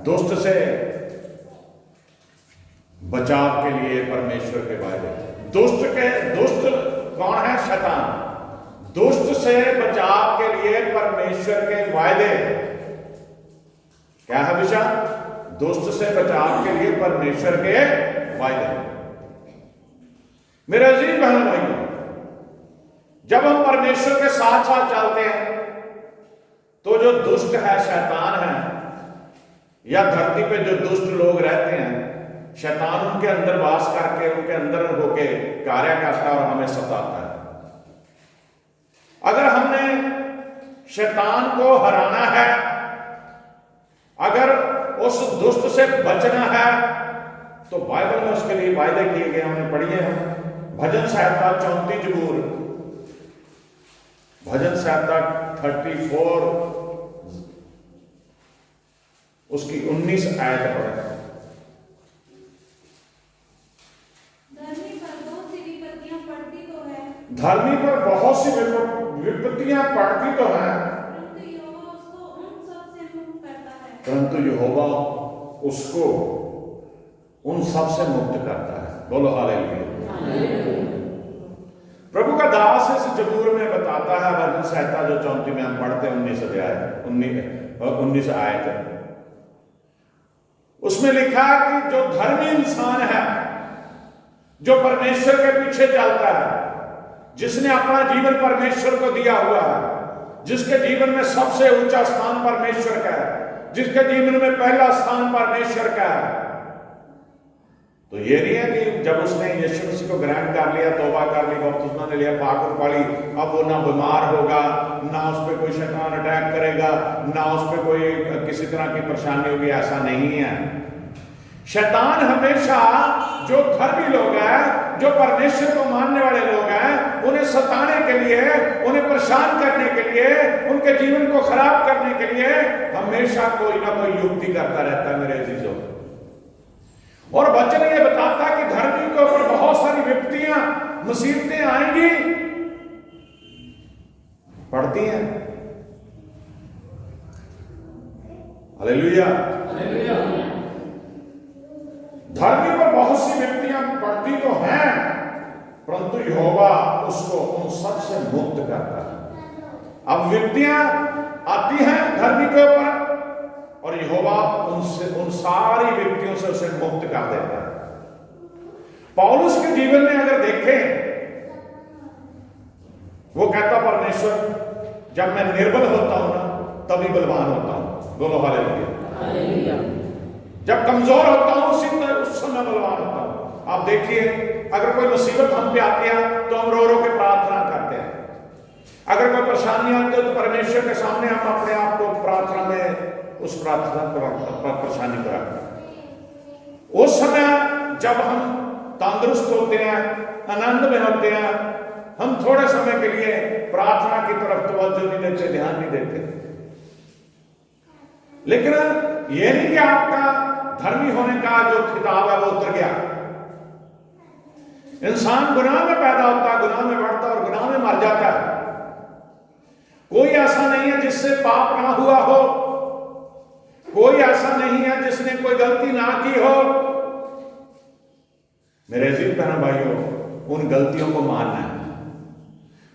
दुष्ट से बचाव के लिए परमेश्वर के वायदे। दुष्ट कौन है? शैतान। दुष्ट से बचाव के लिए परमेश्वर के वायदे क्या है विषय? दुष्ट से बचाव के लिए परमेश्वर के वायदे। मेरे अजीज बहन भाइयों, जब हम परमेश्वर के साथ साथ चलते हैं तो जो दुष्ट है, शैतान है, या धरती पे जो दुष्ट लोग रहते हैं, शैतान उनके अंदर वास करके उनके अंदर होके कार्य करता है और हमें सताता है। अगर हमने शैतान को हराना है, अगर उस दुष्ट से बचना है, तो बाइबल में उसके लिए वायदे किए गए, हमने पढ़िए हैं। भजन संहिता 34 जबूर, भजन संहिता 34 उसकी 19 आयत पढ़े। धर्मी पर बहुत सी विपत्तियां पड़ती तो हैं, परंतु यहोवा उसको उन सब से मुक्त करता है। बोलो हालेलुया। प्रभु का दास इस जबूर में बताता है, भजन संहिता जो 34 में हम पढ़ते हैं 19 अध्याय 19 आयत, उसमें लिखा है कि जो धर्मी इंसान है, जो परमेश्वर के पीछे चलता है, जिसने अपना जीवन परमेश्वर को दिया हुआ है, जिसके जीवन में सबसे ऊंचा स्थान परमेश्वर का है, जिसके जीवन में पहला स्थान परमेश्वर का है, तो ये नहीं है कि जब उसने यीशु मसीह को ग्रहण कर लिया, तौबा कर ली, बपतिस्मा ले लिया, पाक पाली, अब वो ना बीमार होगा, ना उस पर कोई शैतान अटैक करेगा, ना उस पर कोई किसी तरह की परेशानी होगी। ऐसा नहीं है। शैतान हमेशा जो धर्मी लोग हैं, जो परमेश्वर को मानने वाले लोग हैं, उन्हें सताने के लिए, उन्हें परेशान करने के लिए, उनके जीवन को खराब करने के लिए हमेशा कोई ना कोई युक्ति करता रहता है मेरे अजीजों। और वचन ये बताता है कि धर्मी के ऊपर बहुत सारी विपत्तियां, मुसीबतें आएंगी, पड़ती हैं। हालेलुया। धर्मी पर बहुत सी विपत्तियां पड़ती तो हैं, परंतु यहोवा उसको उन सब से मुक्त करता है। अब विपत्तियां आती हैं धर्मी के ऊपर और यहोवा उन सारी विपत्तियों से उसे मुक्त कर देता है। पौलुस के जीवन में अगर देखें, वो कहता परमेश्वर जब मैं निर्बल होता हूं ना, तभी बलवान होता हूं। बोलो हालेलुया। जब कमजोर होता हूं उस समय बलवान होता हूं। आप देखिए, अगर कोई मुसीबत हम पे आती है तो हम रो रो के प्रार्थना करते हैं। अगर कोई परेशानी आती है तो परमेश्वर के सामने हम अपने आप को प्रार्थना में, उस प्रार्थना परेशानी को रखते हैं। उस समय जब हम तंदुरुस्त होते हैं, आनंद में होते हैं, हम थोड़े समय के लिए प्रार्थना की तरफ तवज्जो नहीं देते, ध्यान नहीं देते। लेकिन यह नहीं कि आपका धर्मी होने का जो खिताब है वो उतर गया। इंसान गुनाह में पैदा होता है, गुनाह में बढ़ता है और गुनाह में मर जाता है। कोई ऐसा नहीं है जिससे पाप ना हुआ हो, कोई ऐसा नहीं है जिसने कोई गलती ना की हो। मेरे अजीज बहन भाइयों, उन गलतियों को मानना है।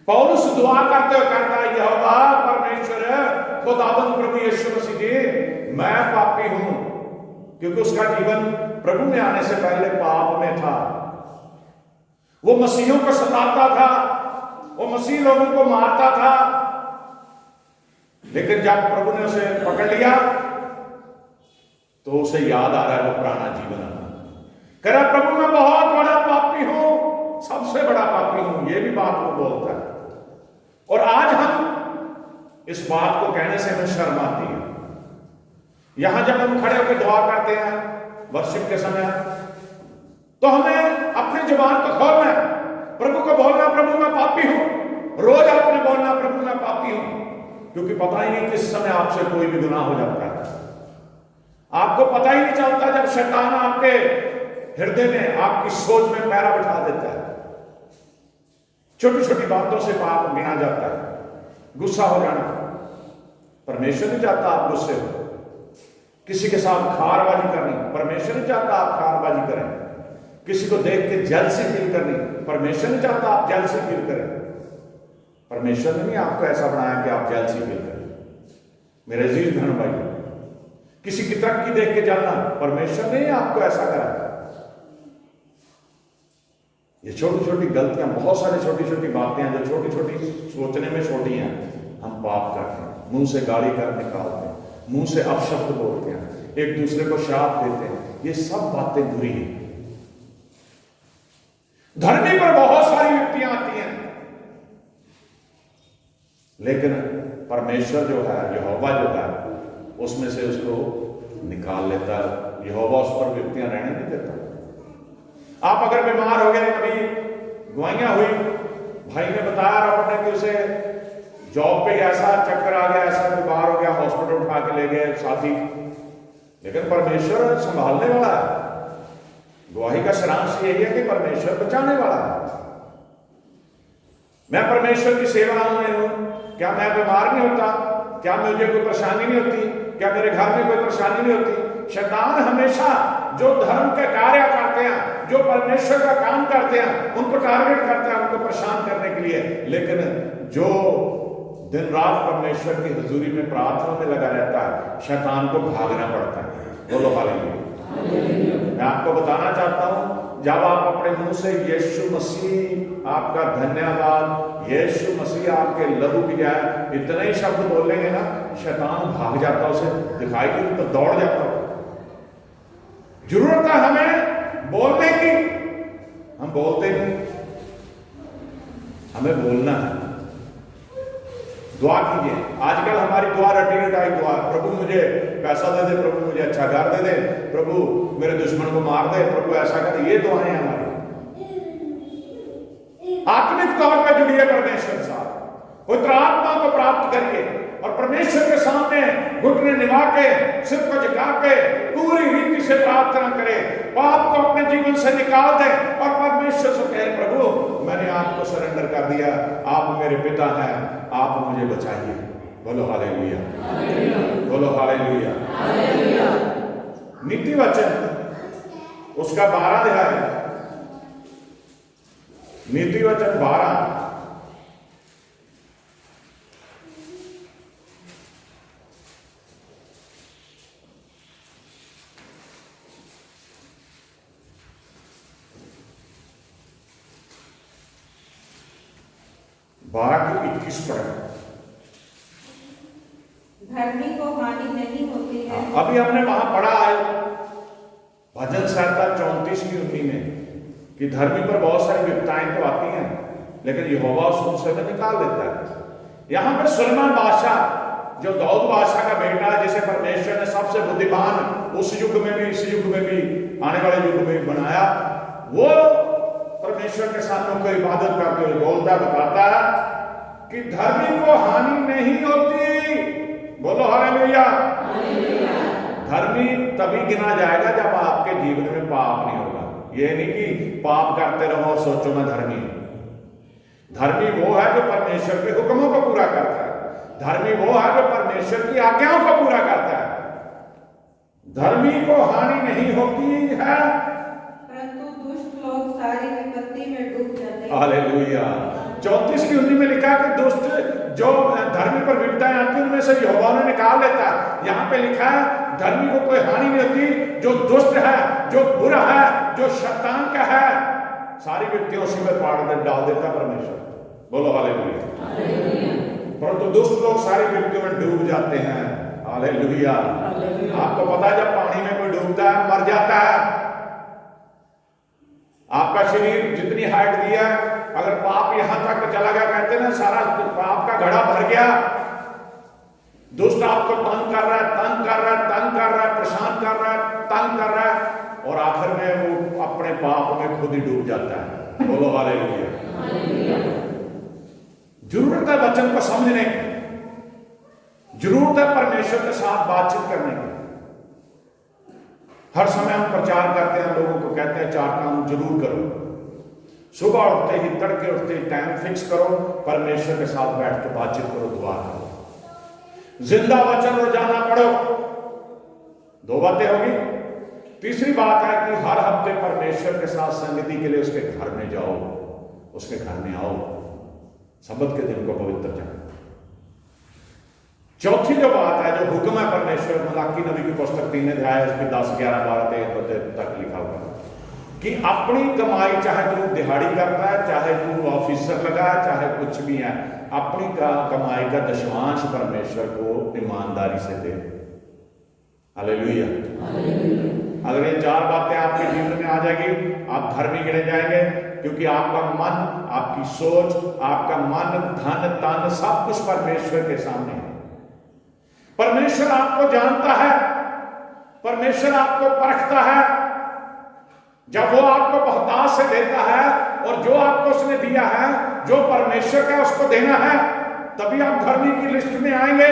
पौलुस दुआ करते हुए कहता है, यहोवा परमेश्वर खुदाबंद प्रभु यीशु मसीह जी, मैं पापी हूं, क्योंकि उसका जीवन प्रभु में आने से पहले पाप में था। वो मसीहों को सताता था, वो मसीह लोगों को मारता था, लेकिन जब प्रभु ने उसे पकड़ लिया तो उसे याद आ रहा है वो पुराना जीवन। कह रहा प्रभु मैं बहुत बड़ा पापी हूं, सबसे बड़ा पापी हूं, ये भी बात वो बोलता है। और आज हम इस बात को कहने से हमें शर्म आती है। यहां जब हम खड़े होकर दुआ करते हैं वर्शिप के समय, तो हमें अपनी जुबान को खोलना है, प्रभु को बोलना प्रभु मैं पापी हूं। रोज आपने बोलना प्रभु मैं पापी हूं, क्योंकि पता ही नहीं किस समय आपसे कोई भी गुनाह हो जाता है। आपको पता ही नहीं चलता जब शैतान आपके हृदय में, आपकी सोच में पैरा बिठा देता है। छोटी छोटी बातों से पाप गिना जाता है। गुस्सा हो जाना, परमेश्वर नहीं चाहता आप गुस्से हो, किसी के साथ खारबाजी करनी, परमेश्वर नहीं चाहता आप खारबाजी करें। किसी को देख के जेलसी फील करनी, परमेश्वर नहीं चाहता आप जेलसी फील करें। परमेश्वर ने नहीं आपको ऐसा बनाया कि आप जेलसी फील करें। मेरे अजीज बहन भाई, किसी की तरक्की देख के जाना, परमेश्वर ने आपको ऐसा करा। ये छोटी छोटी गलतियां, बहुत सारी छोटी छोटी बातें हैं जो छोटी छोटी सोचने में छोटी हैं, हम पाप करते हैं, मुंह से गाली कर निकालते हैं, मुंह से अपशब्द बोलते हैं, एक दूसरे को श्राप देते हैं। ये सब बातें बुरी हैं। धरती पर बहुत सारी व्यक्तियां आती हैं, लेकिन परमेश्वर जो है, यहोवा जो है, उसमें से उसको निकाल लेता है। यहोवा उस पर व्यक्तियां रहने नहीं देता। आप अगर बीमार हो गए, कभी गवाहियां हुई, भाई ने बताया रॉबर्ट ने कि उसे जॉब पे ऐसा चक्कर आ गया, ऐसा बीमार हो गया, हॉस्पिटल उठा के ले गए साथी, लेकिन परमेश्वर संभालने वाला है। गवाही का सारांश यही है कि परमेश्वर बचाने वाला है। मैं परमेश्वर की सेवा में हूं, क्या मैं बीमार नहीं होता? क्या मुझे कोई परेशानी नहीं होती? क्या मेरे घर में कोई परेशानी नहीं होती? शैतान हमेशा जो धर्म के कार्य करते हैं, जो परमेश्वर का काम करते हैं, उनको टारगेट करते हैं, उनको परेशान करने के लिए। लेकिन जो दिन रात परमेश्वर की हुजूरी में प्रार्थना में लगा रहता है, शैतान को भागना पड़ता है। बोलो हालेलुया। मैं आपको बताना चाहता हूं, जब आप अपने मुंह से यीशु मसीह आपका धन्यवाद, यीशु मसीह आपके लहू की जाए, इतने ही शब्द बोलेंगे ना, शैतान भाग जाता, उसे दिखाई दे तो दौड़ जाता। जरूरत है हमें बोलने की, हम बोलते नहीं। हमें बोलना है। दुआ कीजिए। आजकल हमारी दुआ रटी रटाई दुआ, प्रभु मुझे पैसा दे दे, प्रभु मुझे अच्छा घर दे दे, प्रभु मेरे दुश्मन को मार दे, प्रभु ऐसा कर दे। ये दुआएं हमारी आत्मिक तौर पर जुड़िए परमेश्वर साथ, पवित्र आत्मा को प्राप्त करिए और परमेश्वर के सामने घुटने निभा के, सिर को झुका के पूरी रीति से प्रार्थना करें। पाप को अपने जीवन से निकाल दें और परमेश्वर से कहें, प्रभु मैंने आपको सरेंडर कर दिया, आप मेरे पिता हैं, आप मुझे बचाइए। बोलो हालेलुया, बोलो हालेलुया। नीति वचन उसका 12 अध्याय, नीति वचन 12, की 21 पढ़े। धर्मी को हानि नहीं होती है। अभी हमने वहां पढ़ा है भजन संहिता 34:19 में कि धर्मी पर बहुत सारी विपत्ताएं तो आती हैं, लेकिन यहोवा उनसे निकाल देता है। यहां पर सुलेमान बादशाह जो दाऊद बादशाह का बेटा है, जिसे परमेश्वर ने सबसे बुद्धिमान उस युग में भी, इस युग में भी, आने वाले युग में भी बनाया, वो परमेश्वर के सामने कोई इबादत करते हुए बोलता, बताता है कि धर्मी को हानि नहीं होती। बोलो हालेलुया। धर्मी तभी गिना जाएगा जब आपके जीवन में पाप नहीं होगा। यह नहीं कि पाप करते रहो सोचो मैं धर्मी हूं। धर्मी वो है जो परमेश्वर के हुक्मों को पूरा करता है। धर्मी वो है जो परमेश्वर की आज्ञाओं को पूरा करता है। धर्मी को हानि नहीं होती है, परंतु दुष्ट लोग सारी विपत्ति में डूब जाते हैं। हालेलुया। 34:19 में लिखा कि दुष्ट जो धर्मी पर विपत्ताएं आती हैं, उनमें से यहोवा ने निकाल लेता है। यहाँ पे लिखा है धर्मी को कोई हानि नहीं होती। जो दुष्ट है, जो बुरा है, जो शैतान का है, सारी विपत्तियां उसी पर डाल देता परमेश्वर। बोलो हालेलुया। परंतु दुष्ट लोग सारी विपत्तियों में डूब जाते हैं। हालेलुया। आपको पता है जब पानी में कोई डूबता है मर जाता है। आपका शरीर जितनी हाइट दिया, अगर पाप यहां तक चला गया, कहते ना सारा पाप का घड़ा भर गया, दुष्ट आपको तंग कर रहा है, तंग कर रहा है, तंग कर रहा है, परेशान कर रहा है, तंग कर रहा है, और आखिर में वो अपने पाप में खुद ही डूब जाता है। बोलो हालेलुया। जरूरत है वचन को समझने की, जरूरत है परमेश्वर के साथ बातचीत करने की। हर समय हम प्रचार करते हैं, लोगों को कहते हैं 4 काम जरूर करो। सुबह उठते ही, तड़के उठते ही टाइम फिक्स करो, परमेश्वर के साथ बैठ के बातचीत करो, दुआ करो, जिंदा वचन रोजाना पढ़ो, दो बातें होगी। तीसरी बात है कि हर हफ्ते परमेश्वर के साथ संगति के लिए उसके घर में जाओ, उसके घर में आओ, सब्बत के दिन को पवित्र जाओ। चौथी जो बात है, जो हुक्म है परमेश्वर, मलाकी नबी की पुस्तक 3 अध्याय उसकी 10, 11, 12, 13 तक लिखा हुआ है कि अपनी कमाई, चाहे तू दिहाड़ी करता है, चाहे तू ऑफिसर लगा है, चाहे कुछ भी है, अपनी कमाई का दशमांश परमेश्वर को ईमानदारी से दे। हालेलुया। अगर ये 4 बातें आपके जीवन में आ जाएगी, आप धर्मी गिने जाएंगे, क्योंकि आपका मन, आपकी सोच, आपका मन, धन, तन, सब कुछ परमेश्वर के सामने है। परमेश्वर आपको जानता है, परमेश्वर आपको परखता है। जब वो आपको बहुतायत से देता है और जो आपको उसने दिया है, जो परमेश्वर का उसको देना है, तभी आप धर्मी की लिस्ट में आएंगे।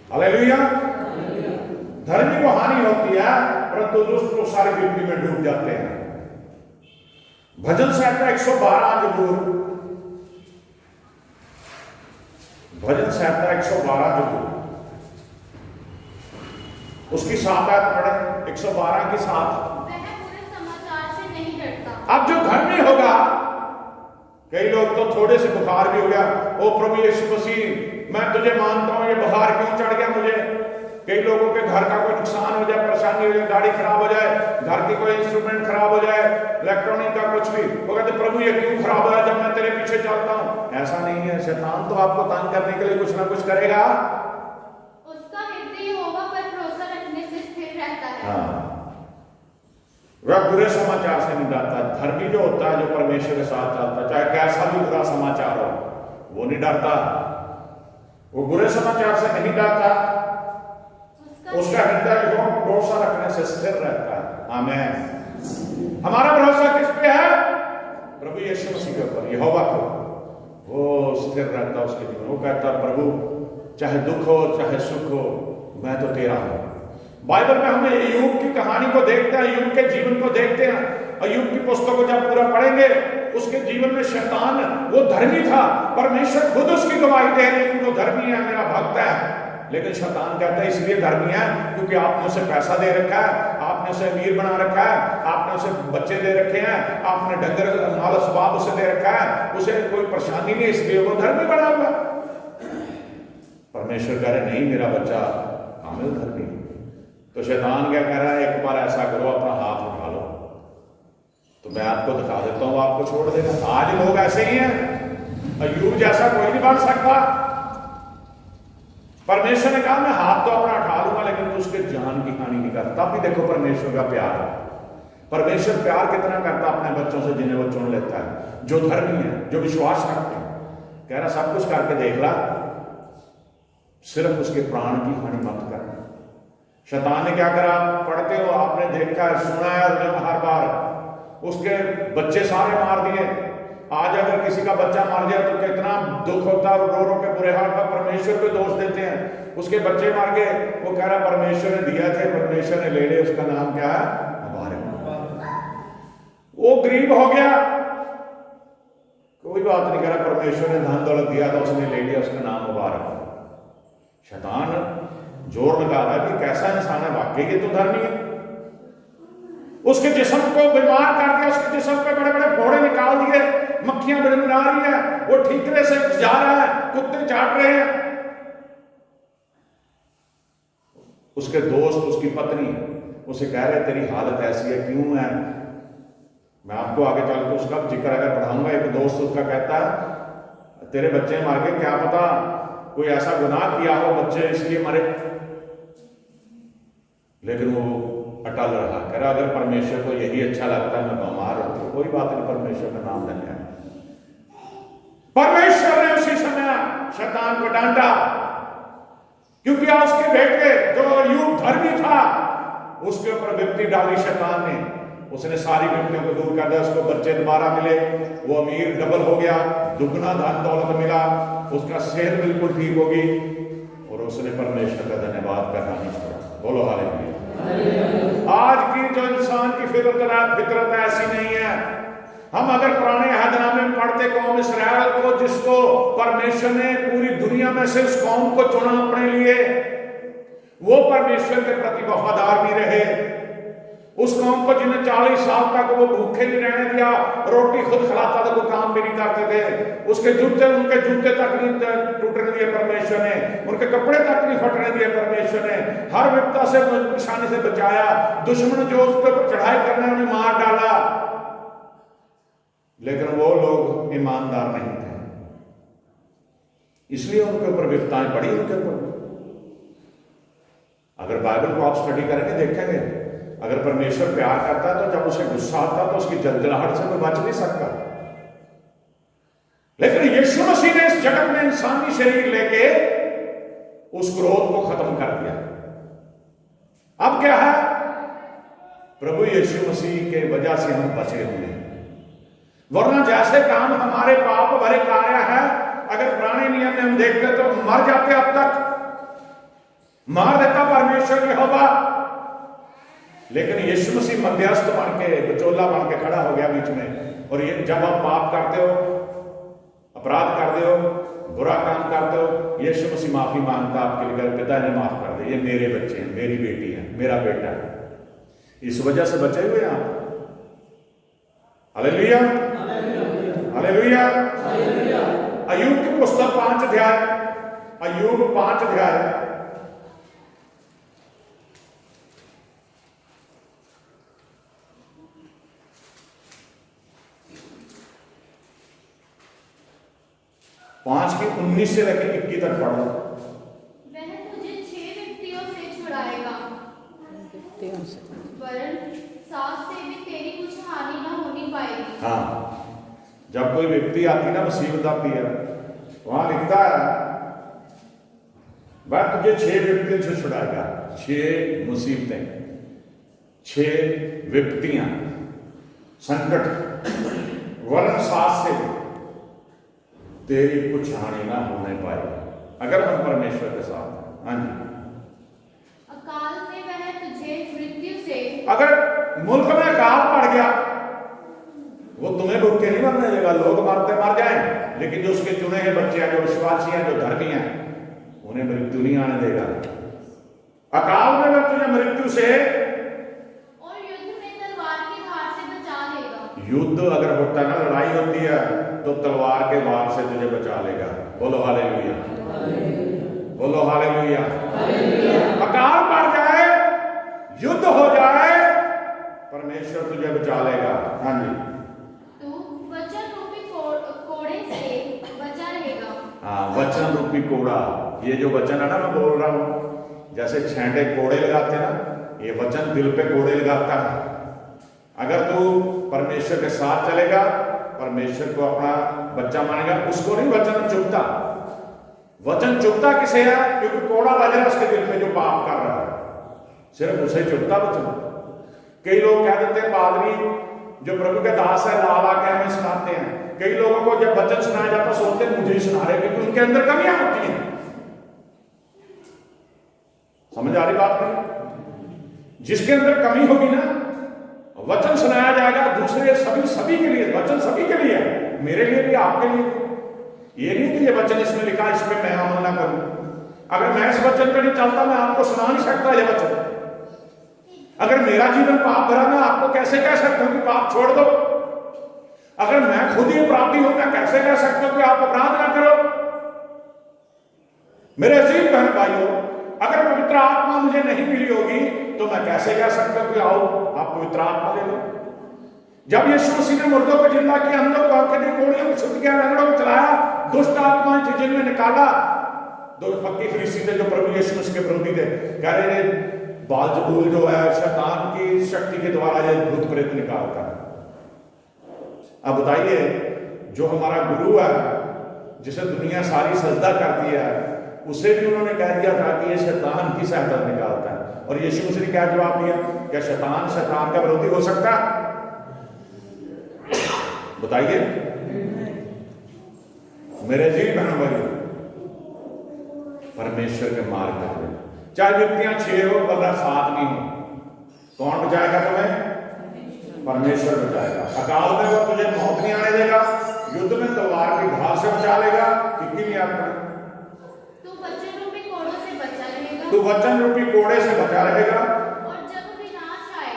हालेलुया। धर्मी को हानि होती है, परंतु दुष्ट लोग सारी बिजली में डूब जाते हैं। भजन संहिता 112 जरूर, भजन संहिता 112 जरूर, उसकी 7 आयत पढ़े, 112 की 7। वह बुरे समाचार से नहीं डरता। अब जो धर्मी होगा, कई लोग तो थोड़े से बुखार भी हो गया, ओ प्रभु यीशु मसीह मैं तुझे मानता हूं, ये बुखार क्यों चढ़ गया मुझे। कई लोगों के घर का कोई नुकसान हो जाए, परेशानी हो जाए, गाड़ी खराब हो जाए, घर की कोई इंस्ट्रूमेंट खराब हो जाए, इलेक्ट्रॉनिक का कुछ भी, वो कहते प्रभु ये क्यों खराब हुआ जब मैं तेरे पीछे चलता हूं। ऐसा नहीं है, शैतान तो आपको तंग करने के लिए कुछ ना कुछ करेगा। उसका हृदय यहोवा पर भरोसा रखने से स्थिर रहता है। वह बुरे समाचार से नहीं डरता। धर्मी जो होता है, जो परमेश्वर के साथ चलता है, चाहे कैसा भी बुरा समाचार हो, वो नहीं डरता, वो बुरे समाचार से नहीं डरता। उसका हृदय भरोसा रखने से स्थिर रहता है। आमीन। हमारा भरोसा किस पे है? प्रभु यीशु मसीह के ऊपर, यहोवा को। वो स्थिर रहता है उसके जीवन। वो कहता है प्रभु चाहे दुख हो चाहे सुख हो, मैं तो तेरा हूं। बाइबल में हमें अय्यूब की कहानी को देखते हैं, अय्यूब के जीवन को देखते हैं। अय्यूब की पुस्तक को जब पूरा पढ़ेंगे, उसके जीवन में शैतान, वो धर्मी था, परमेश्वर खुद उसकी गवाही दे रही है वो धर्मी है, मेरा भक्त है। लेकिन शैतान कहता है इसलिए धर्मी है क्योंकि आपने उसे पैसा दे रखा है, आपने उसे अमीर बना रखा है, आपने उसे बच्चे दे रखे हैं, आपने डंगर माल स्वभाव उसे दे रखा है, उसे कोई परेशानी नहीं, इसलिए वो धर्मी बना हुआ। परमेश्वर कह रहे नहीं, मेरा बच्चा कामिल धर्मी। तो शैतान क्या कह रहा है, एक बार ऐसा करो, अपना हाथ उठा लो तो मैं आपको दिखा देता हूं, आपको छोड़ देगा। आज लोग ऐसे ही हैं, अय्यूब जैसा कोई नहीं बन सकता। परमेश्वर ने कहा मैं हाथ तो अपना उठा लूंगा, लेकिन तो उसके जान की हानि नहीं करता। तब भी देखो परमेश्वर का प्यार, परमेश्वर प्यार कितना करता अपने बच्चों से जिन्हें वो चुन लेता है, जो धर्मी है, जो विश्वास रखते हैं। कह रहा सब कुछ करके देख ला, सिर्फ उसके प्राण की हानि मत कर। शैतान ने क्या करा, पढ़ते हो आपने देखा है, सुना है, और जब हर बार उसके बच्चे सारे मार दिए। आज अगर किसी का बच्चा मार जाए तो कितना दुख होता है, रो रो के बुरे हाल का परमेश्वर को दोष देते हैं। उसके बच्चे मार गए, वो कह रहा परमेश्वर ने दिया थे, परमेश्वर ने ले लिया, उसका नाम क्या है, वो गरीब हो गया, कोई बात नहीं, कह रहा परमेश्वर ने धन दौलत दिया था, उसने ले लिया, उसका नाम मुबारक। शैतान जोर लगा रहा है कि कैसा इंसान है, वाकई ये तो धर्मी है। उसके जिस्म को बीमार कर दिया, उसके जिस्म पे बड़े बड़े फोड़े निकाल दिए, मक्खियां बिड़बिड़ा रही है, वो ठीकरे से जा रहा है, कुत्ते चाट रहे हैं। उसके दोस्त, उसकी पत्नी उसे कह रहे तेरी हालत ऐसी है, क्यों है? मैं आपको आगे चल के उसका जिक्र अगर बढ़ाऊंगा। एक दोस्त उसका कहता है तेरे बच्चे मर गए, क्या पता कोई ऐसा गुनाह किया हो बच्चे इसलिए मरे। लेकिन वो अटल रहा, कह रहा अगर परमेश्वर को यही अच्छा लगता है मैं बीमार हूं तो कोई बात नहीं, परमेश्वर का नाम धन्य है। परमेश्वर ने उसी समय शैतान को डांटा, क्योंकि आज उसके बेटे जो अय्यूब धर्मी था उसके ऊपर विपत्ति डाली शैतान ने। उसने सारी विपत्तियों को दूर कर दिया, उसको बच्चे दोबारा मिले, वो अमीर डबल हो गया, दुगना धन दौलत मिला, उसका सेहत बिल्कुल ठीक होगी, और उसने परमेश्वर का धन्यवाद करना नहीं छोड़ा। बोलो हालेलुया। आज की जो इंसान की फितरत ऐसी नहीं है। हम अगर पुराने अहदनामे में पढ़ते कौम इस्राएल को, जिसको परमेश्वर ने पूरी दुनिया में से उस कौम को चुना अपने लिए, वो परमेश्वर के प्रति वफादार भी रहे। उस कौम को जिन्हें 40 साल तक वो भूखे नहीं रहने दिया, रोटी खुद खिलाता था, कोई काम भी नहीं करते थे, उनके जूते तक नहीं टूटने दिए परमेश्वर ने, उनके कपड़े तक नहीं फटने दिए परमेश्वर ने, हर विपदा से परेशानी से बचाया। दुश्मन जो उसके ऊपर चढ़ाई करने उन्हें मार डाला, लेकिन वो लोग ईमानदार नहीं थे, इसलिए उनके ऊपर विपदाएं पड़ी उनके ऊपर। अगर बाइबल को आप स्टडी करेंगे देखेंगे, अगर परमेश्वर प्यार करता है तो जब उसे गुस्सा आता है तो उसकी जलजलाहट से कोई बच नहीं सकता। लेकिन यीशु मसीह ने इस जगत में इंसानी शरीर लेके उस क्रोध को खत्म कर दिया। अब क्या है? प्रभु यीशु मसीह के वजह से हम बचे हुए हैं, वरना जैसे काम हमारे पाप भरे कार्य है, अगर पुराने नियम में हम देखते तो मर जाते, अब तक मार देता परमेश्वर यहोवा। लेकिन यीशु मसीह मध्यस्थ बन के, बचोला बन के खड़ा हो गया बीच में। और ये जब आप पाप करते हो, अपराध करते हो, बुरा काम करते हो, यीशु मसीह माफी मांगता आपके लिए, पिता ने माफ कर दे, ये मेरे बच्चे हैं, मेरी बेटी है, मेरा बेटा है, इस वजह से बचे हुए हैं आप। Hallelujah, hallelujah. अय्यूब की पुस्तक 5 अध्याय, अय्यूब 5 अध्याय 5 की 19 से लेकर 21 तक पढ़ो। वह तुझे 6 व्यक्तियों से छुड़ाएगा, वरन 7 से भी तेरी कुछ हानि ना होनी पाएगी। हाँ, जब कोई व्यक्ति आती ना, मुसीबत आती है, वहां लिखता है वह तुझे 6 व्यक्तियों से छुड़ाएगा। 6 मुसीबतें, 6 विपत्तियां, संकट, वरन 7 से तेरी कुछ हानि ना होने पाएगी, अगर हम परमेश्वर के साथ हैं। हाँ जी। अकाल में वह तुझे मृत्यु से, अगर मुल्क में अकाल पड़ गया, वो तुम्हें भूखे नहीं मरने देगा, लोग मरते मर जाए, लेकिन जो उसके चुने हुए बच्चे हैं, जो विश्वासी हैं, जो धर्मी हैं, उन्हें मृत्यु नहीं आने देगा। अकाल में वह तुझे मृत्यु से और युद्ध में तलवार की धार से बचा लेगा। युद्ध अगर होता है ना, लड़ाई होती है, तो तलवार के वार से तुझे बचा लेगा। बोलो हालेलुया, बोलो हालेलुया। अकाल पड़ जाए, युद्ध हो जाए, परमेश्वर तुझे बचा लेगा। हाँ जी। तू वचन रूपी कोड़े से बचा रहेगा। हाँ, वचन रूपी कोड़ा, ये जो वचन है ना, मैं बोल रहा हूं, जैसे छेंटे कोड़े लगाते हैं ना, ये वचन दिल पे कोड़े लगाता है। अगर तू परमेश्वर के साथ चलेगा, परमेश्वर को अपना बच्चा मानेगा, उसको नहीं वचन चुभता। वचन चुभता किसे है? क्योंकि कोड़ा लग रहा है उसके दिल में, जो पाप कर रहा है, सिर्फ उसे चुभता वचन। कई लोग कह देते हैं, पादरी जो प्रभु के दास है, ला ला के हमें सुनाते हैं। कई लोगों को जब वचन सुनाया जाता है, सोचते हैं मुझे ही सुना रहे, क्योंकि उनके अंदर कमियां होती हैं। समझ आ रही बात नहीं? जिसके अंदर कमी होगी ना, वचन सुनाया जाएगा दूसरे सभी के लिए, वचन सभी के लिए है, मेरे लिए भी, आपके लिए। ये नहीं कि ये वचन इसमें लिखा, इस पे मैं अमल ना करूं। अगर मैं इस वचन पे नहीं चलता, मैं आपको सुना नहीं सकता ये वचन। अगर मेरा जीवन पाप भरा, मैं आपको कैसे कह सकता हूं कि पाप छोड़ दो? अगर मैं खुद ही अपराधी हूं, मैं कैसे कह सकता हूं कि आप अपराध ना करो? मेरे अजीज बहन भाइयों, अगर पवित्र आत्मा मुझे नहीं मिली होगी, तो मैं कैसे कह सकता हूं कि आओ आप पवित्र आत्मा ले लो? जब यीशु मसीह ने मुर्दों को जिंदा किया, अंधों को आंखें दी, कोढ़ियों को शुद्ध किया, लंगड़ों को चलाया, दुष्ट आत्माएं थी जिनमें निकाला। दो फक्की फरीसी थे जो प्रभु यीशु मसीह के विरोधी थे, कह रहे बालजबूल जो है शैतान की शक्ति के द्वारा ये भूत प्रेत निकालता है। अब बताइए, जो हमारा गुरु है, जिसे दुनिया सारी सजदा करती है, उसे भी उन्होंने कह दिया था कि ये शैतान की सहायता निकालता है। और यीशु मसीह ने क्या जवाब दिया? क्या शैतान शैतान का विरोधी हो सकता है? बताइए मेरे जी बहनों भाई, परमेश्वर के मार्ग पर, चाहे व्यक्तियां 6 हो वरना 7 नहीं हो, कौन बचाएगा तुम्हें? परमेश्वर बचाएगा। अकाल में वो तुझे मौत नहीं आने देगा, युद्ध में तलवार की धार से बचा लेगा। कितनी नहीं आपका तू वचन रूपी कोड़ों से बचा रहेगा। तू वचन रूपी कोड़े से बचा रहेगा। और जब विनाश आए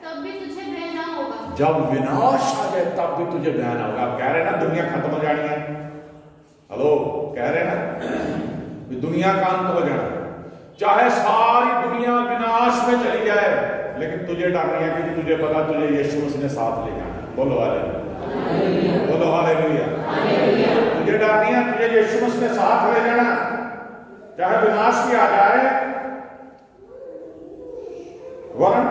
तब भी तुझे भय ना होगा। जब विनाश आ जाए तब भी तुझे भय ना होगा। आप कह रहे हैं ना दुनिया खत्म हो जानी है, हेलो, कह रहे हैं ना कि दुनिया का अंत हो जाना, चाहे सारी दुनिया विनाश में चली जाए, लेकिन तुझे डर नहीं है क्योंकि तुझे पता तुझे यीशु मसीह ने साथ ले जाना। बोलो हालेलुया, बोलो हालेलुया। तुझे डर नहीं है, तुझे यीशु मसीह ने साथ ले जाना, चाहे विनाश भी आ जाए, वरन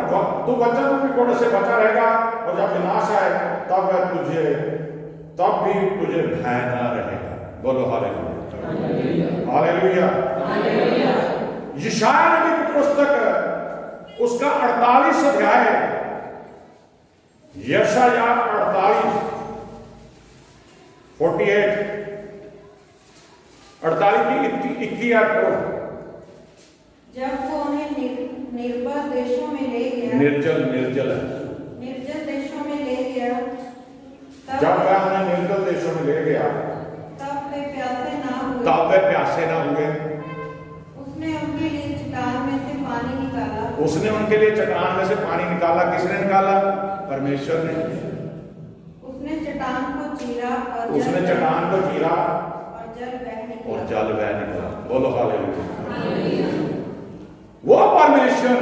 तू वचन रूपी कोड़े से बचा रहेगा। और जब विनाश आए तब भी तुझे भय ना रहेगा। बोलो हालेलुया, हालेलुया। यशायाह नबी की पुस्तक उसका 48 अध्याय, यशायाह 48 की 21 पढ़ो। जब वो उन्हें निर्बल देशों में ले गया, निर्जल देशों में ले गया, जब वह उन्हें निर्जल देशों में ले गया तब वे प्यासे ना हुए। उसने उनके लिए चट्टान में से पानी निकाला। उसने उनके लिए चट्टान में से पानी निकाला। किसने निकाला? परमेश्वर ने। उसने चट्टान को चीरा और जल बह निकला। बोलो हालेलुया। वो परमेश्वर,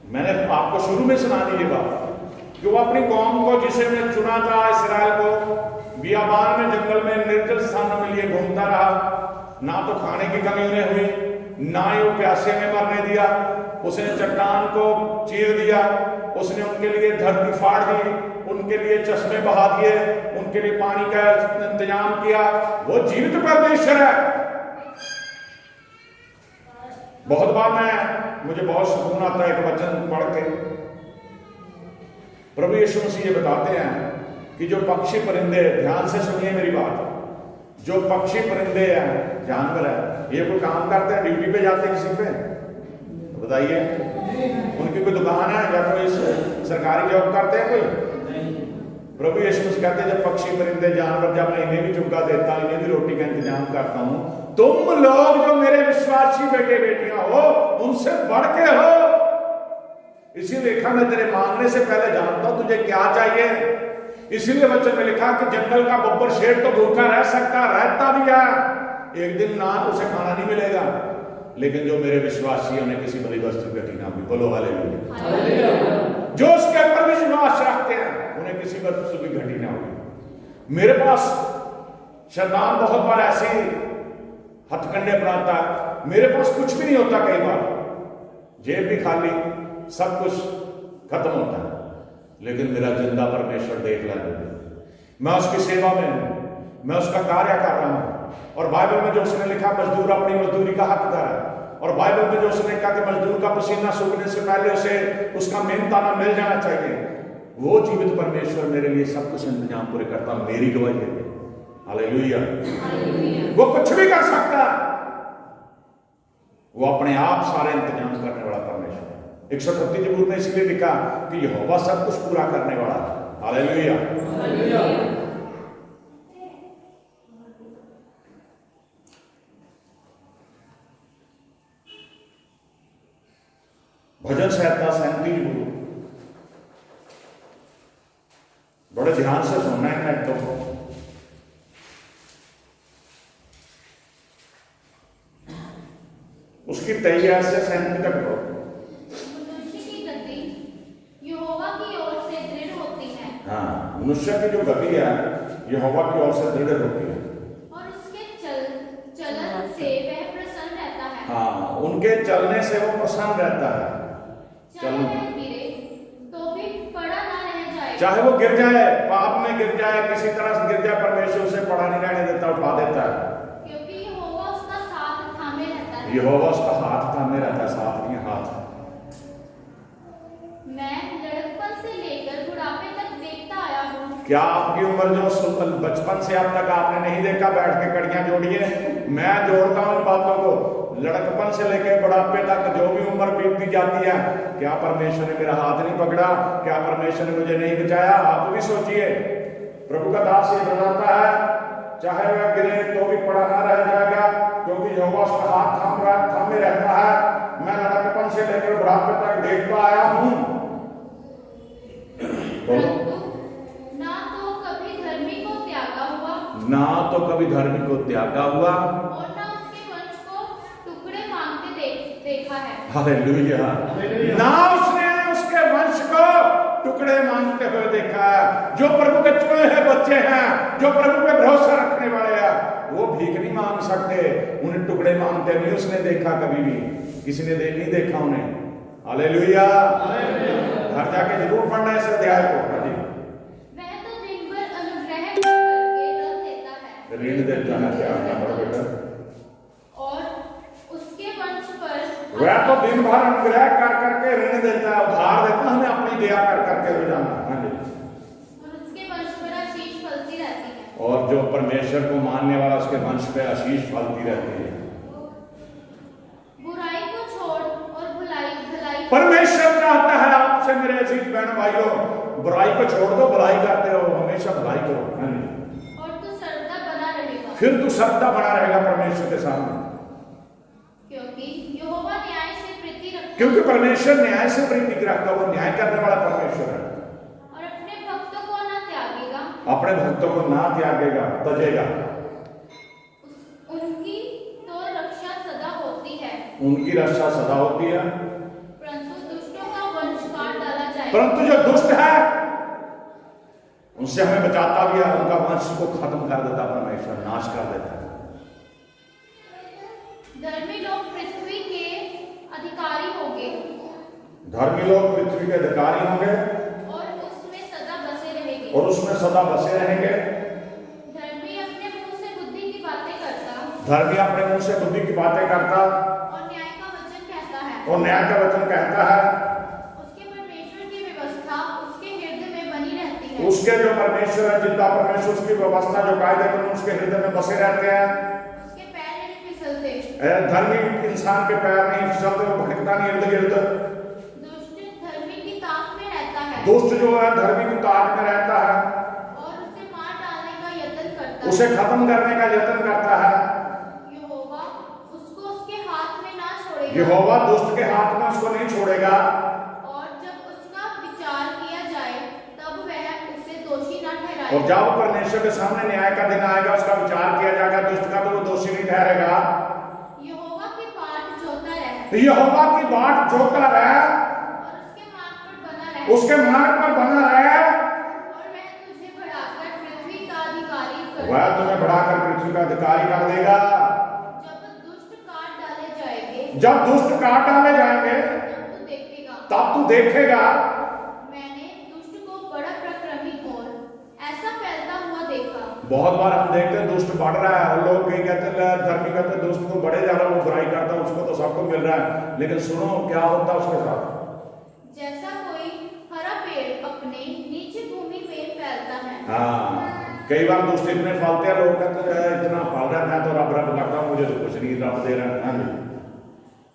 मैंने आपको शुरू में सुना दी ये बात, कि वो अपनी कौम को जिसे ने चुना था, इस्राएल को, बियाबान में, जंगल में, निर्जल स्थानों में लिए घूमता रहा। ना तो खाने की कमी उन्हें हुई, ना ही वो प्यासे में मरने दिया। उसने चट्टान को चीर दिया, उसने उनके लिए धरती फाड़ दी, उनके लिए चश्मे बहा दिए, उनके लिए पानी का इंतजाम किया। वो जीवित परमेश्वर है। बहुत बार मुझे बहुत सुकून आता है एक वचन पढ़ के। प्रभु यीशु मसीह ये बताते हैं कि जो पक्षी परिंदे, ध्यान से सुनिए मेरी बात, जो पक्षी परिंदे हैं, जानवर है, ये कोई काम करते हैं, ड्यूटी पे जाते हैं किसी पे? बताइए, उनकी कोई दुकान है या कोई सरकारी जॉब करते हैं कोई? प्रभु यीशु मसीह कहते हैं जब पक्षी परिंदे जानवर, जब मैं इन्हें भी चुगा देता हूं, इन्हें भी रोटी का इंतजाम करता हूं, तुम लोग जो मेरे विश्वासी बेटे बेटियां हो उनसे बढ़ के हो। इसीलिए लिखा मैं तेरे मांगने से पहले जानता हूं तुझे क्या चाहिए। इसीलिए वचन में लिखा कि जंगल का बब्बर शेर तो भूखा रह सकता, रहता भी है, एक दिन ना उसे खाना नहीं मिलेगा, लेकिन जो मेरे विश्वासी उन्हें किसी बड़ी वस्तु की घटी ना भी। बोलो हालेलुया। जो उसके ऊपर विश्वास रखते हैं उन्हें किसी वस्तु की घटी ना होगी। मेरे पास शैतान बहुत बार ऐसी हथकंडे बनाता, मेरे पास कुछ भी नहीं होता, कई बार जेब भी खाली, सब कुछ खत्म होता है, लेकिन मेरा जिंदा परमेश्वर देख लेता, मैं उसकी सेवा में हूं, मैं उसका कार्य कर रहा हूं। और बाइबल में जो उसने लिखा मजदूर अपनी मजदूरी का हकदार है, और बाइबल में जो उसने कहा कि मजदूर का पसीना सूखने से पहले उसे उसका मेहनताना मिल जाना चाहिए, वो जीवित परमेश्वर मेरे लिए सब कुछ इंतजाम पूरे करता। मेरी गवाही है, हालेलुया। वो कुछ भी कर सकता, वो अपने आप सारे इंतजाम करने वाला परमेश्वर। 138 जबूर में इसलिए लिखा कि यहोवा सब कुछ पूरा करने वाला है। हालेलुया। भजन संहिता 37 जबूर, बड़े ध्यान से सुनना है ना। तो उसकी तैयार से 37 तक हो। मनुष्य की गति यहोवा की ओर से दृढ़ होती है। हाँ, मनुष्य की जो गति है यहोवा की ओर से दृढ़ होती है, और उसके चलन से वह प्रसन्न रहता है। हाँ, उनके चलने से वो प्रसन्न रहता है। चाहे वह गिरे तो भी पड़ा ना रह जाए। चाहे वो गिर जाए, पाप में गिर जाए, किसी तरह से गिर जाए, परमेश्वर उसे पड़ा नहीं रहने देता, उठा देता है, क्योंकि यहोवा उसका साथ थामे रहता है। यहोवा उसका हाथ थामे रहता है, साथ नहीं हाथ। मैं लड़कपन से लेकर बुढ़ापे तक देखता आया हूँ। क्या आपकी उम्र जो बचपन से अब तक आपने नहीं देखा? बैठ के कड़ियां जोड़िए, मैं जोड़ता हूं इन बातों को। लड़कपन से लेकर बुढ़ापे तक जो भी उम्र बीतती जाती है, क्या परमेश्वर ने मेरा हाथ नहीं पकड़ा? क्या परमेश्वर ने मुझे नहीं बचाया? आप भी सोचिए। प्रभु का दास ये बताता है चाहे वह गिरे तो भी पड़ा ना रह जाएगा, क्योंकि यहोवा उसका हाथ थामे रहता है। मैं लड़कपन से लेकर बुढ़ापे तक देखता आया हूं। परंतु ना तो कभी धर्मी को त्यागा हुआ, ना तो कभी धर्मी को त्यागा हुआ, और ना उसके वंश को टुकड़े मांगते देखा है। हालेलुया। ना उसने उसके वंश को टुकड़े मांगते हुए देखा है। जो प्रभु के चुने हुए बच्चे हैं, जो प्रभु पे भरोसा रखने वाले हैं, वो भीख नहीं मांग सकते, उन्हें टुकड़े मांगते नहीं उसने देखा कभी भी, किसी ने नहीं देखा उन्हें। हालेलुया। घर जाके जरूर पढ़ना इस अध्याय को। वह तो दिन भर अनुग्रह करके ऋण देता है, ऋण देता है। क्या पढ़ो बेटा? और उसके वंश पर वह तो दिन भर अनुग्रह कर करके ऋण देता है, उधार देता है हमें अपनी दया कर करके रोजाना। हाँ जी। और उसके वंश पर आशीष फलती रहती है। और जो परमेश्वर को मानने वाला उसके वंश पे आशीष फलती रहती है। बुराई को छोड़ और भलाई परमेश्वर चाहता है आपसे मेरे अजीज बहन भाइयों, बुराई को छोड़ दो, भलाई करते रहो, हमेशा भलाई करो। हाँ जी। और तू सरदा बना रहेगा, फिर तू सत्ता बना रहेगा परमेश्वर के सामने, क्योंकि यहोवा न्याय से प्रीति रखता क्योंकि परमेश्वर न्याय से प्रीति रखता है। वो न्याय करने वाला परमेश्वर है। और अपने भक्तों को न त्यागेगा, अपने भक्तों को ना त्यागेगा, तजेगा। उनकी तो रक्षा सदा होती है, उनकी रक्षा सदा होती है। परंतु दुष्टों का वंश काट डाला जाएगा। परंतु जो दुष्ट है उनसे हमें बचाता भी है, उनका वंश को खत्म कर देता परमेश्वर, नाश कर देता है। धर्मी लोग पृथ्वी के अधिकारी होंगे, धर्मी लोग पृथ्वी के अधिकारी होंगे और उसमें सदा बसे रहेंगे। और उसमें सदा बसे रहेंगे। धर्मी अपने मुंह से बुद्धि की बातें करता, धर्मी अपने मुंह से बुद्धि की बातें करता और न्याय का वचन कहता है। और न्याय का वचन कहता है। उसके परमेश्वर की व्यवस्था उसके हृदय में बनी रहती है। उसके जो परमेश्वर है, जितना परमेश्वर उसकी व्यवस्था जो कायदे कानून उसके हृदय में बसे रहते हैं। उसके पैर नहीं फिसलते। धर्मी इंसान के पैर नहीं फिसलते, वो भटकता नहीं इर्द गिर्द। दुष्ट धर्मी की ताक में रहता है, दुष्ट जो है धर्मी की ताक में रहता है, और उसे मार डालने का यत्न करता उसे है। खत्म करने का यत्न करता है। यहोवा उसको उसके हाथ में ना छोड़ेगा, यहोवा दुष्ट के हाथ में उसको नहीं छोड़ेगा। और जब उसका विचार किया जाए तब वह उसे दोषी न और ठहराएगा। जब परमेश्वर के सामने न्याय का दिन आएगा, उसका विचार किया जाएगा दुष्ट का, तो वो दोषी नहीं ठहरेगा। यहोवा की बाट जोता रहे, तो यहोवा की बाट जोता रहे, और उसके मार्ग पर बना रहे, उसके मार्ग पर बना रहे, और वह तुझे बढ़ाकर पृथ्वी का अधिकारी कर वह तुम्हें बढ़ाकर पृथ्वी का अधिकारी कर देगा। जब दुष्ट काट डाले जाएंगे जब दुष्ट काट डाले जाएंगे तब तू देखेगा। तब तू देखेगा। मैंने दुष्ट को बड़ा प्रक्रमी और ऐसा फैलता हुआ देखा। बहुत बार हम देखते हैं दुष्ट बढ़ रहा है, और लोग कहीं कहते हैं धर्मी कहते हैं दुष्ट को बढ़े जा रहा है, वो बुराई करता है, उसको तो सबको मिल रहा है। लेकिन सुनो क्या होता है उसके साथ। जैसा कोई हरा पेड़ अपने नीचे भूमि में फैलता है, हाँ, कई बार दुष्ट इतने फलते हैं, लोग कहते हैं इतना फल रहा है, मैं तो रब रब करता हूँ, मुझे तो कुछ नहीं रब दे रहा है। हाँ जी।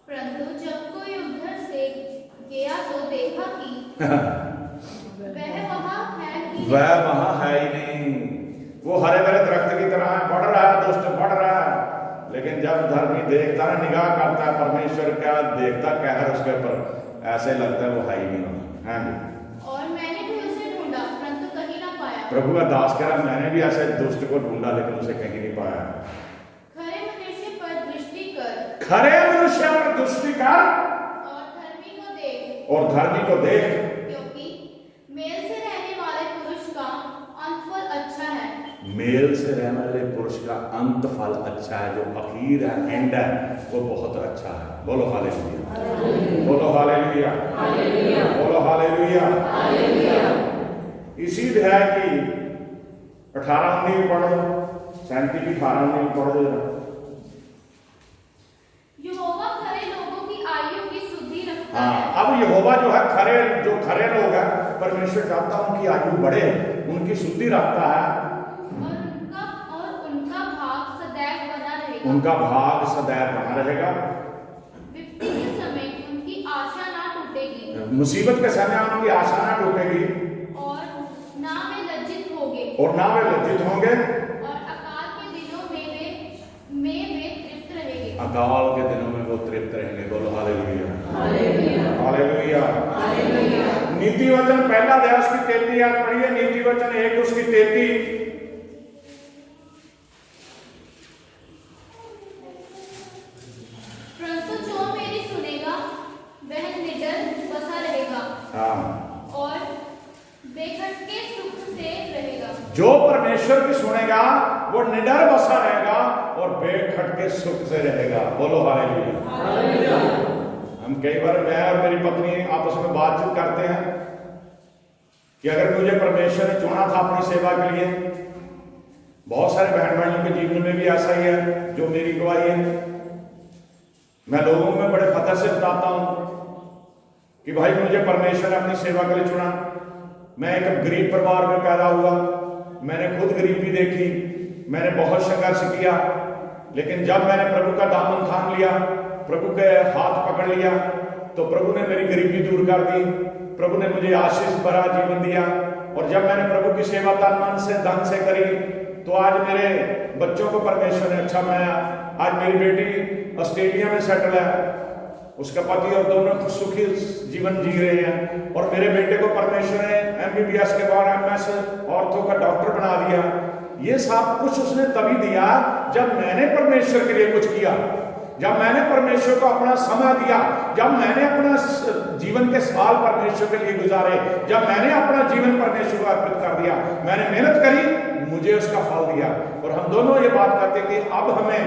परंतु जब कोई उधर से गया तो देखा कि वह वहां है वह वहां है ही ही नहीं। वो हरे भरे दरख्त की तरह है, बढ़ रहा है, दुष्ट बढ़ रहा है। लेकिन जब धर्मी देखता है, निगाह करता है, परमेश्वर क्या देखता कहर उसके ऊपर, ऐसे लगता है वो है ही नहीं वहां। हाँ जी। और मैंने भी उसे ढूंढा परंतु कहीं ना पाया। प्रभु का दास कह रहा मैंने भी ऐसे दुष्ट को ढूंढा लेकिन उसे कहीं नहीं पाया। खरे मनुष्य पर दृष्टि कर, खरे मनुष्य पर दृष्टि कर, और धर्मी को देख, और धर्मी को देख, क्योंकि मेल से रहने वाले पुरुष का अंतफल अच्छा है। मेल से रहने वाले पुरुष का अंत फल अच्छा है, जो अखीर है, एंड है, वो बहुत अच्छा है। बोलो हालेलुया, बोलो हालेलुया, बोलो हालेलुया। इसी अध्याय की 18-19 पढ़ो, 37 की 18-19 पढ़ो। यहोवा खरे लोगों की आयु की सुधि रखता हाँ, है। अब यहोवा जो है जो खरे लोग हैं, परमेश्वर चाहता है उनकी आयु बढ़े, उनकी शुद्धि रखता है, और उनका भाग सदैव बना रहेगा। उनका भाग सदैव बना रहेगा। विपत्ति के समय उनकी आशा ना टूटेगी, मुसीबत के समय उनकी आशा ना टूटेगी, और ना वे लज्जित होंगे, और ना वे लज्जित होंगे, और अकाल के दिनों में वे तृप्त अकाल के दिनों में वो तृप्त रहेंगे। बोलो हालेलुया, हालेलुया। नीति वचन पहला अध्याय उसकी 33 आयत पढ़िए। नीति वचन 1 उसकी 33। परंतु जो मेरी सुनेगा वह निडर बसा रहेगा हाँ, और बेखटके सुख से रहेगा। जो परमेश्वर की सुनेगा वो निडर बसा रहेगा और बेखटके सुख से रहेगा। बोलो हालेलुया। हम कई बार मैं और मेरी पत्नी आपस में बातचीत करते हैं कि अगर मुझे परमेश्वर ने चुना था अपनी सेवा के लिए, बहुत सारे बहन भाइयों के जीवन में भी ऐसा ही है जो मेरी गवाही है। मैं लोगों में बड़े फख्र से बताता हूं कि भाई मुझे परमेश्वर ने अपनी सेवा के लिए चुना। मैं एक गरीब परिवार में पैदा हुआ, मैंने खुद गरीबी देखी, मैंने बहुत संघर्ष किया, लेकिन जब मैंने प्रभु का दामन थाम लिया, प्रभु के हाथ पकड़ लिया, तो प्रभु ने मेरी गरीबी दूर कर दी। प्रभु ने मुझे आशीष भरा जीवन दिया। और जब मैंने प्रभु की सेवा तन मन से धन से करी, तो आज मेरे बच्चों को परमेश्वर ने अच्छा बनाया। आज मेरी बेटी ऑस्ट्रेलिया में सेटल है, उसका पति और दोनों सुखी जीवन जी रहे हैं। और मेरे बेटे को परमेश्वर ने MBBS के बाद MS ऑर्थो का डॉक्टर बना दिया। ये सब कुछ उसने तभी दिया जब मैंने परमेश्वर के लिए कुछ किया, जब मैंने परमेश्वर को अपना समय दिया, जब मैंने अपना जीवन के साल परमेश्वर के लिए गुजारे, जब मैंने अपना जीवन परमेश्वर को अर्पित कर दिया, मैंने मेहनत करी, मुझे उसका फल दिया। और हम दोनों ये बात करते कि अब हमें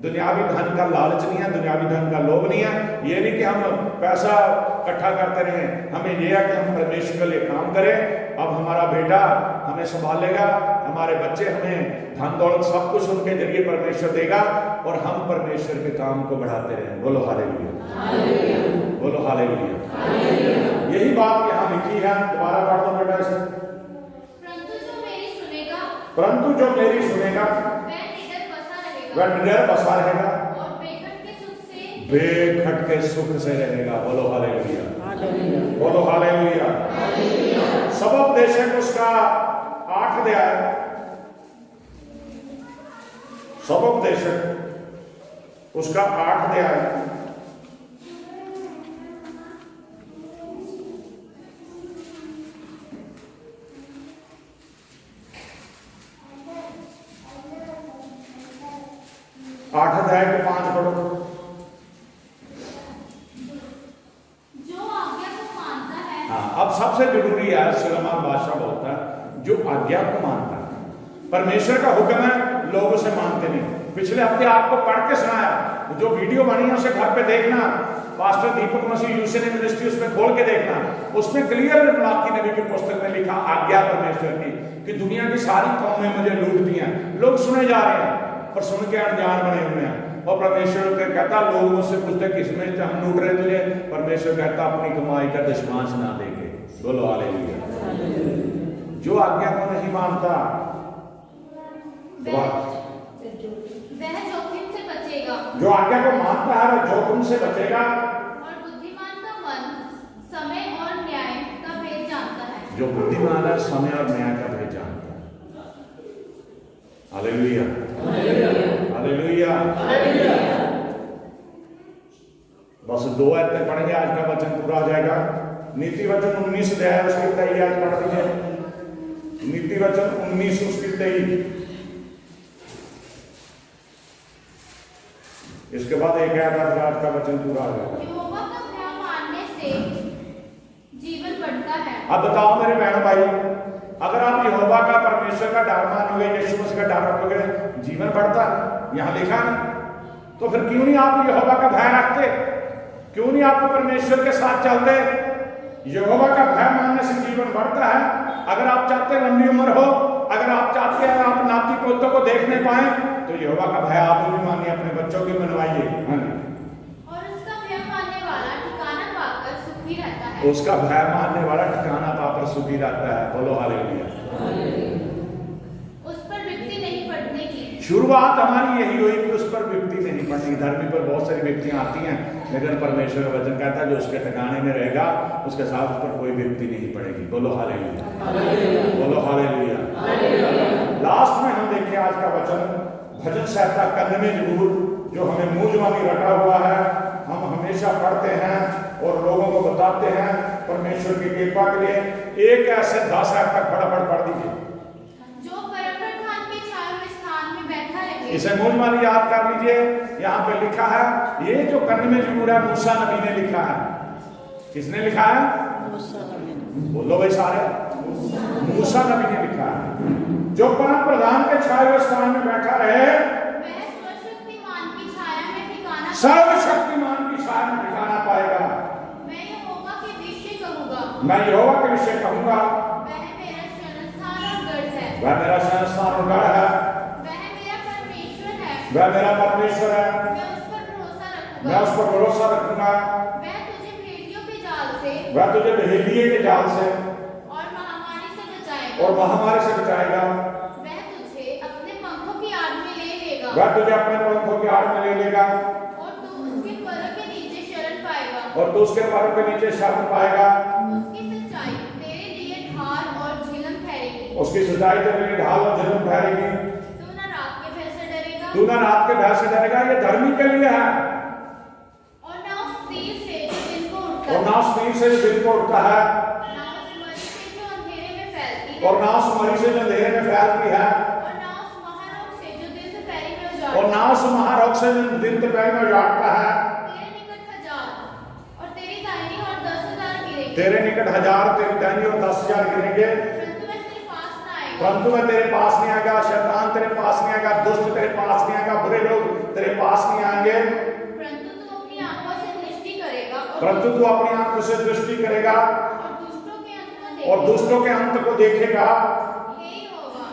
दुनियावी धन का लालच नहीं है, दुनियावी धन का लोभ नहीं है। ये नहीं कि हम पैसा इकट्ठा करते रहें, हमें यह है कि हम परमेश्वर के लिए काम करें। अब हमारा बेटा हमें संभालेगा, हमारे बच्चे हमें धन दौलत सब कुछ उनके जरिए परमेश्वर देगा और हम परमेश्वर के काम को बढ़ाते रहें। बोलो हालेलुया, बोलो हालेलुया। यही बात यहाँ लिखी है। दोबारा पढ़ दो बेटा इसे। परंतु जो मेरी सुनेगा परंतु जो मेरी सुनेगा वह निडर बसा रहेगा और बेखटके सुख से रहेगा। बोलो हालेलुया, बोलो हालेलुया। सबोपदेशक उसका 8 अध्याय, सबोपदेशक उसका 8 अध्याय, आठ अध्याय के 5 पढ़ो। जो आज्ञा को मानता है। हाँ, अब सबसे जरूरी है, सुलेमान बादशाह बोलता है जो आज्ञा को मानता है। परमेश्वर का हुक्म है, लोग उसे मानते नहीं। पिछले हफ्ते आपको पढ़ के सुनाया, जो वीडियो बनी है उसे घर पे देखना, पास्टर दीपक मसीह यूसेन मिनिस्ट्री उसमें खोल के देखना। उसमें क्लियर मलाकी नबी की पुस्तक में लिखा आज्ञा परमेश्वर की कि दुनिया की सारी कौमें मुझे लूटती हैं। लोग सुने जा रहे हैं और सुन के अनजान बने हुए हैं। और परमेश्वर कहता, लोग मुझसे पूछते किसमें हम लूट रहे तुझे। परमेश्वर कहता, अपनी कमाई का दशमांश ना देके। बोलो हालेलुया। जो आज्ञा को नहीं मानता वह जोखिम से बचेगा। जो आज्ञा को मानता है वह जोखिम से बचेगा। और बुद्धिमान का मन समय और न्याय का भेद जानता है। जो बुद्धिमान है समय और न्याय का भेद जानता है। Hallelujah, hallelujah. बस 2 आयतें पढ़ेंगे, आज का वचन पूरा हो जाएगा। नीति वचन 19 अध्याय उसकी 23 आयत पढ़ दीजिए। नीति वचन 19 उसकी 23। इसके बाद एक आयत आज का वचन पूरा हो जाएगा। यहोवा का भय मानने से जीवन बढ़ता है। अब बताओ मेरे बहनों भाई, अगर आप यहोवा का, परमेश्वर का डर मानोगे, यीशु मसीह का डर रखोगे, जीवन बढ़ता है। यहां लिखा ना, तो फिर क्यों नहीं आप यहोवा का भय रखते? क्यों नहीं आप परमेश्वर के साथ चलते? यहोवा का भय मानने से जीवन बढ़ता है। अगर आप चाहते हैं लंबी उम्र हो, अगर आप चाहते हैं आप नाती पोतों को देखने पाए, तो यहोवा का भय आप भी मानिए, अपने बच्चों की मनवाइए। और उसका भय मानने वाला ठिकाना पाकर सुखी रहता है। उसका भय मानने वाला ठिकाना पाकर सुखी रहता है। बोलो हालेलुया। उस पर विपत्ति नहीं पड़ने की। शुरुआत हमारी यही हुई कि उस पर विपत्ति नहीं पड़ती। धरती पर बहुत सारी विपत्तियां आती हैं, लेकिन परमेश्वर का वचन कहता है जो उसके ठिकाने में रहेगा उसके साथ उस पर कोई विपत्ति नहीं पड़ेगी। बोलो हालेलुया, बोलो हालेलुया। लास्ट में हम देखें आज का वचन भजन संहिता 91 जबूर जो हमें मूंजवानी रटा हुआ है, हम हमेशा पढ़ते हैं और लोगों को बताते हैं परमेश्वर की कृपा के लिए। एक ऐसे 10 ऐप तक फटाफट पढ़ दीजिए। जो परमप्रधान के चारों स्थान में बैठा रहे। इसे मूंजवानी याद कर लीजिए। यहाँ पे लिखा है, ये जो कन्न में जुड़ा है मूसा नबी ने लिखा है। किसने लिखा है? बोलो भाई सारे, मूसा नबी ने लिखा है। जो परम प्रधान के छाए हुए स्थान में बैठा रहे, वह सर्वशक्तिमान की छाया में ठिकाना सर्वशक्तिमान की छाया में ठिकाना पाएगा। मैं यहोवा के विषय कहूंगा। मैं यहोवा के विषय कहूंगा, वह मेरा शरणस्थान और गढ़ है। वह मेरा शरणस्थान और गढ़ है। वह मेरा परमेश्वर है। वह मेरा परमेश्वर है। मैं उस पर भरोसा रखूंगा। मैं उस पर भरोसा रखूंगा। वह तुझे भेड़ियों के जाल से वह तुझे भेड़िए के जाल से और महामारी से बचाएगा। और महामारी से बचाएगा। वह तुझे अपने पंखों की आड़ में ले लेगा। वह तुझे अपने पंखों की आड़ में ले लेगा और तू उसके पैरों के नीचे शरण पाएगा। और तू उसके पैरों के नीचे शरण पाएगा। उसकी सच्चाई तेरे लिए ढाल और झिलम ठहरेगी। उसकी सच्चाई तेरे लिए ढाल और झिलम ठहरेगी। तू न रात के भय से डरेगा। तू ना रात के भय से डरेगा। ये धर्मी के लिए है। और न उस तीर से जो दिन को उठता और ना उस तीर से जो दिन को उठता है, न उस मरी से जो अंधेरे में फैलती है, और ना उस मरी से जो अंधेरे में फैलती है, और न उस महारोग से जो दिन दोपहर में उजाड़ता और ना उस महारोग से जो दिन दोपहर में उजाड़ता है। तेरे निकट 1000 और तेरी दाहिनी ओर 10,000 गिरेंगे, तेरे निकट 1000, तेरी दाहिनी ओर 10,000 गिरेंगे, परंतु वह तेरे पास न आएगा। परंतु वह तेरे पास नहीं आएगा। शैतान तेरे पास नहीं आएगा, दुष्ट तेरे पास नहीं आएगा, बुरे लोग तेरे पास नहीं आएंगे। परंतु तू अपनी आंखों से दृष्टि करेगा परंतु तू अपनी आंखों से दृष्टि करेगा और दुष्टों के अंत को देखेगा। और दुष्टों के अंत को देखेगा। हे यहोवा,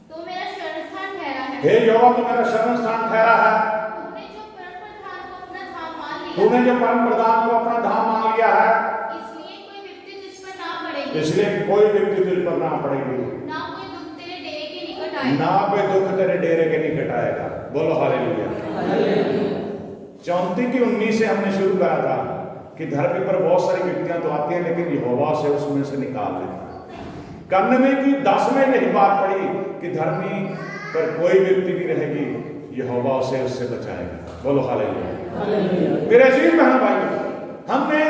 तू मेरा शरणस्थान ठहरा है। हे यहोवा, तू मेरा शरण स्थान ठहरा है। तूने जो परमप्रधान को अपना धाम मान लिया, तूने जो परम प्रधान को अपना धाम मान लिया है, इसलिए कोई विपत्ति तुझ पर ना पड़ेगी, इसलिए कोई व्यक्ति तुझ पर ना पड़ेगी, ना कोई दुख तेरे डेरे के निकट आएगा। ना कोई दुख तेरे डेरे के निकट आएगा। बोलो हालेलुया। 34:19 से हमने शुरू करा था कि धरती पर बहुत सारी विपत्तियां तो आती हैं, लेकिन यहोवा से उसमें से निकाल देता है। कन्न में की 10 में यही बात पड़ी कि धर्मी पर कोई व्यक्ति भी रहेगी, यहोवा उसे उससे बचाएगा। बोलो हालेलुया। मेरे अजीज बहन भाई, हमने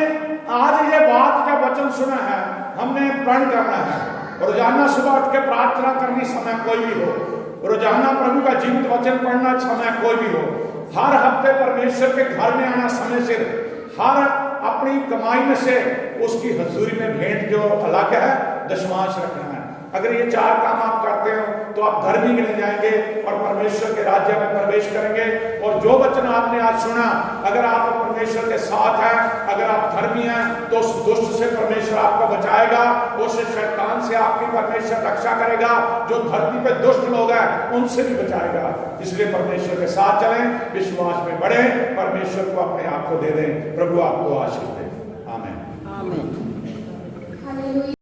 आज ये बात का वचन सुना है, हमने प्रण करना है। रोजाना सुबह उठ के प्रार्थना करनी, समय कोई भी हो, रोजाना प्रभु का जीवित वचन पढ़ना, समय कोई भी हो, हर हफ्ते परमेश्वर के घर में आना समय से, हर अपनी कमाई में से उसकी हजूरी में भेंट जो अलग है, दशमांश रखना है। अगर ये 4 काम आप करते हो तो आप धर्मी गिने जाएंगे और परमेश्वर के राज्य में प्रवेश करेंगे। और जो वचन आपने आज सुना, अगर आप परमेश्वर के साथ हैं, अगर आप धर्मी हैं, तो उस दुष्ट से परमेश्वर आपको बचाएगा, उस शैतान से आपकी परमेश्वर रक्षा करेगा। जो धरती पे दुष्ट लोग हैं उनसे भी बचाएगा। इसलिए परमेश्वर के साथ चलें, विश्वास में बढ़ें, परमेश्वर को अपने आप को दे दें। प्रभु आपको आशीष दे। आमीन। हालेलुया।